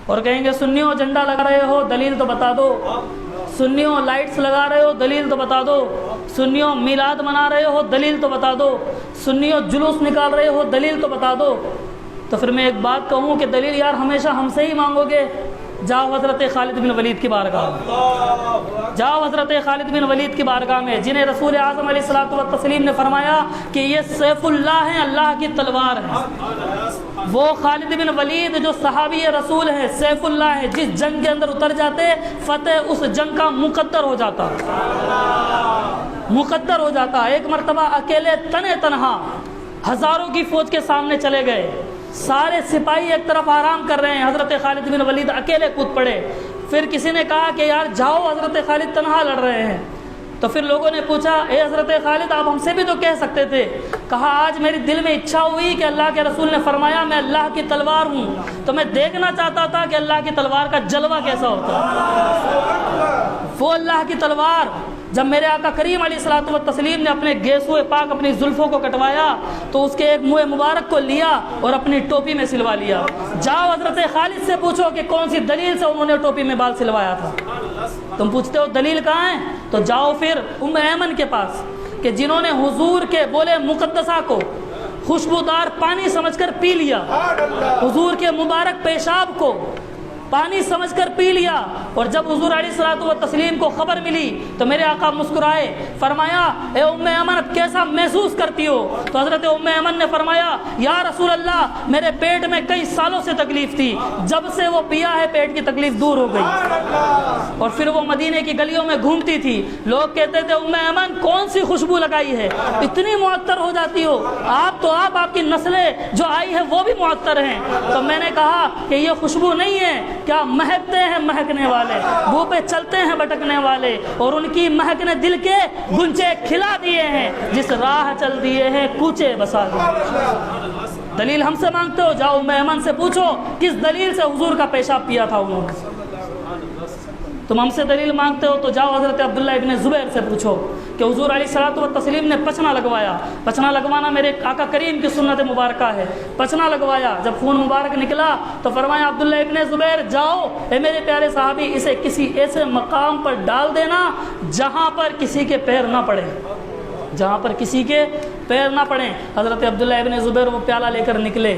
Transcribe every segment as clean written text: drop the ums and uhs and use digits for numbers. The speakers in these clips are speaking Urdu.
اور کہیں گے سنیوں جھنڈا لگا رہے ہو دلیل تو بتا دو، سنیوں لائٹس لگا رہے ہو دلیل تو بتا دو، سنیوں میلاد منا رہے ہو دلیل تو بتا دو، سنیوں جلوس نکال رہے ہو دلیل تو بتا دو۔ تو پھر میں ایک بات کہوں کہ دلیل یار ہمیشہ ہم سے ہی مانگو گے، جاؤ حضرت خالد بن ولید کی بارگاہ میں، جاؤ حضرت خالد بن ولید کی بارگاہ میں، جنہیں رسول اعظم علیہ الصلوۃ والتسلیم نے فرمایا کہ یہ سیف اللہ ہیں، اللہ کی تلوار ہے۔ وہ خالد بن ولید جو صحابی رسول ہیں، سیف اللہ ہے، جس جنگ کے اندر اتر جاتے فتح اس جنگ کا مقدر ہو جاتا، مقدر ہو جاتا۔ ایک مرتبہ اکیلے تنے تنہا ہزاروں کی فوج کے سامنے چلے گئے، سارے سپاہی ایک طرف آرام کر رہے ہیں، حضرت خالد بن ولید اکیلے کود پڑے۔ پھر کسی نے کہا کہ یار جاؤ، حضرت خالد تنہا لڑ رہے ہیں۔ تو پھر لوگوں نے پوچھا اے حضرت خالد آپ ہم سے بھی تو کہہ سکتے تھے۔ کہا آج میری دل میں اچھا ہوئی کہ اللہ کے رسول نے فرمایا میں اللہ کی تلوار ہوں، تو میں دیکھنا چاہتا تھا کہ اللہ کی تلوار کا جلوہ کیسا ہوتا ہے۔ وہ اللہ کی تلوار جب میرے آقا کریم علیہ الصلوۃ والتسلیم نے اپنے گیسوئے پاک اپنی زلفوں کو کٹوایا تو اس کے ایک منہ مبارک کو لیا اور اپنی ٹوپی میں سلوا لیا۔ جاؤ حضرت خالد سے پوچھو کہ کون سی دلیل سے انہوں نے ٹوپی میں بال سلوایا تھا۔ تم پوچھتے ہو دلیل کہاں ہے، تو جاؤ پھر ام ایمن کے پاس کہ جنہوں نے حضور کے بولے مقدسہ کو خوشبودار پانی سمجھ کر پی لیا، حضور کے مبارک پیشاب کو پانی سمجھ کر پی لیا، اور جب حضور علیہ الصلوۃ والتسلیم کو خبر ملی تو میرے آقا مسکرائے، فرمایا اے ام ایمن اب کیسا محسوس کرتی ہو؟ تو حضرت ام ایمن نے فرمایا یا رسول اللہ میرے پیٹ میں کئی سالوں سے تکلیف تھی، جب سے وہ پیا ہے پیٹ کی تکلیف دور ہو گئی۔ اور پھر وہ مدینے کی گلیوں میں گھومتی تھی، لوگ کہتے تھے ام ایمن کون سی خوشبو لگائی ہے، اتنی معطر ہو جاتی ہو، آپ تو آپ کی نسلیں جو آئی ہے وہ بھی معطر ہیں۔ تو میں نے کہا کہ یہ خوشبو نہیں ہے، کیا مہکتے ہیں مہکنے والے، بو پہ چلتے ہیں بھٹکنے والے، اور ان کی مہک نے دل کے گنچے کھلا دیے ہیں، جس راہ چل دیے ہیں کوچے بسا دیے۔ دلیل ہم سے مانگتے ہو، جاؤ ایمن سے پوچھو کس دلیل سے حضور کا پیشاب پیا تھا انہوں نے۔ تم ہم سے دلیل مانگتے ہو تو جاؤ حضرت عبداللہ ابن زبیر سے پوچھو کہ حضور علیہ الصلوۃ والتسلیم نے پچنا لگوایا، پچنا لگوانا میرے آقا کریم کی سنت مبارکہ ہے، پچنا لگوایا، جب خون مبارک نکلا تو فرمایا عبداللہ ابن زبیر جاؤ اے میرے پیارے صحابی اسے کسی ایسے مقام پر ڈال دینا جہاں پر کسی کے پیر نہ پڑے، جہاں پر کسی کے پیر نہ پڑیں۔ حضرت عبداللہ ابن زبیر وہ پیالہ لے کر نکلے،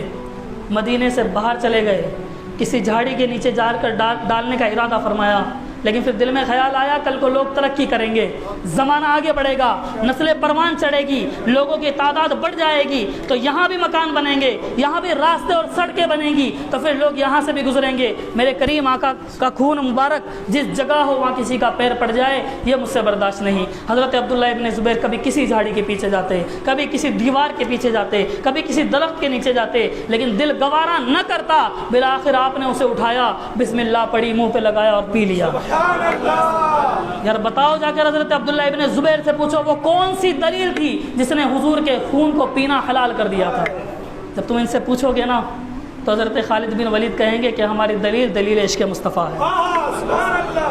مدینے سے باہر چلے گئے، کسی جھاڑی کے نیچے جا کر ڈالنے کا ارادہ فرمایا، لیکن پھر دل میں خیال آیا کل کو لوگ ترقی کریں گے، زمانہ آگے بڑھے گا، نسل پروان چڑھے گی، لوگوں کی تعداد بڑھ جائے گی، تو یہاں بھی مکان بنیں گے، یہاں بھی راستے اور سڑکیں بنیں گی، تو پھر لوگ یہاں سے بھی گزریں گے، میرے کریم آقا کا خون مبارک جس جگہ ہو وہاں کسی کا پیر پڑ جائے یہ مجھ سے برداشت نہیں۔ حضرت عبداللہ ابن زبیر کبھی کسی جھاڑی کے پیچھے جاتے، کبھی کسی دیوار کے پیچھے جاتے، کبھی کسی درخت کے نیچے جاتے، لیکن دل گوارا نہ کرتا، بالآخر آپ نے اسے اٹھایا، بسم اللہ پڑھی، منہ پہ لگایا اور پی لیا۔ یار بتاؤ جا کر حضرت عبداللہ ابن زبیر سے پوچھو وہ کون سی دلیل تھی جس نے حضور کے خون کو پینا حلال کر دیا تھا۔ جب تم ان سے پوچھو گے نا تو حضرت خالد بن ولید کہیں گے کہ ہماری دلیل عشق مصطفیٰ ہے۔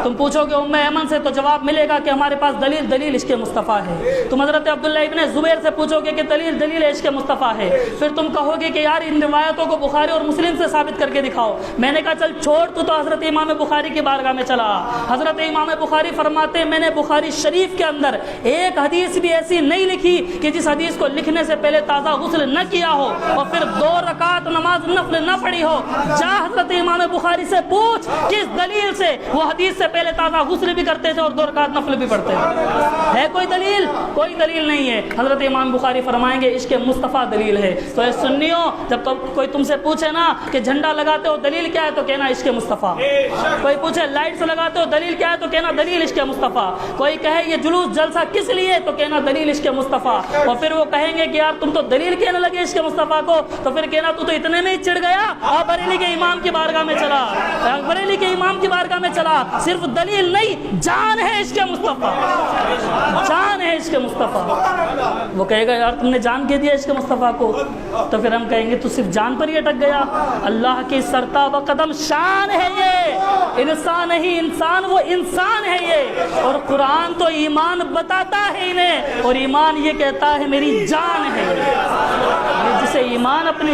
تم پوچھو گے ام ایمن سے تو جواب ملے گا کہ ہمارے پاس دلیل عشق مصطفیٰ ہے۔ تم حضرت عبداللہ ابن زبیر سے پوچھو گے کہ دلیل عشق مصطفیٰ ہے۔ پھر تم کہو گے کہ یار ان روایتوں کو بخاری اور مسلم سے ثابت کر کے دکھاؤ۔ میں نے کہا چل چھوڑ تو حضرت امام بخاری کی بارگاہ میں چلا۔ حضرت امام بخاری فرماتے ہیں میں نے بخاری شریف کے اندر ایک حدیث بھی ایسی نہیں لکھی کہ جس حدیث کو لکھنے سے پہلے تازہ غسل نہ کیا ہو اور پھر 2 رکعت نماز نفل نہ پڑھی ہو۔ جا حضرت امام بخاری سے پوچھ کس دلیل سے وہ حدیث سے پہلے تازہ غسل بھی کرتے تھے اور 2 رکعت نفل بھی پڑھتے ہیں۔ ہے کوئی دلیل؟ کوئی دلیل نہیں ہے۔ حضرت امام بخاری فرمائیں گے عشق مصطفیٰ دلیل ہے۔ تو اے سنیو جب کوئی تم سے پوچھے نا کہ جھنڈا لگاتے ہو دلیل کیا ہے تو کہنا عشق مصطفیٰ۔ کوئی پوچھے لائٹس لگاتے ہو دلیل کیا ہے تو کہنا دلیل عشق مصطفیٰ۔ کوئی کہے یہ جلوس جلسہ کس لیے تو کہنا دلیل عشق مصطفیٰ۔ اور پھر وہ کہیں گے کہ یار تم تو دلیل کہنے لگے عشق مصطفیٰ کو، تو پھر کہنا تو اتنے میں ہی چڑھ گیا اور بریلی کے امام کی بارگاہ میں چلا، بریلی کے امام کی بارگاہ میں چلا۔ صرف دلیل نہیں جان ہے عشق مصطفیٰ، جان ہے عشق مصطفیٰ۔ وہ کہے گا یار تم نے جان کہہ دیا عشق مصطفیٰ کو، تو پھر ہم کہیں گے تو صرف جان پر ہی اٹک گیا۔ اللہ کی سرتاب قدم شان ہے یہ، انسان نہیں انسان، وہ انسان ہے یہ۔ اور قرآن تو ایمان بتاتا ہے انہیں، اور ایمان یہ کہتا ہے میری جان ہے۔ جسے ایمان اپنی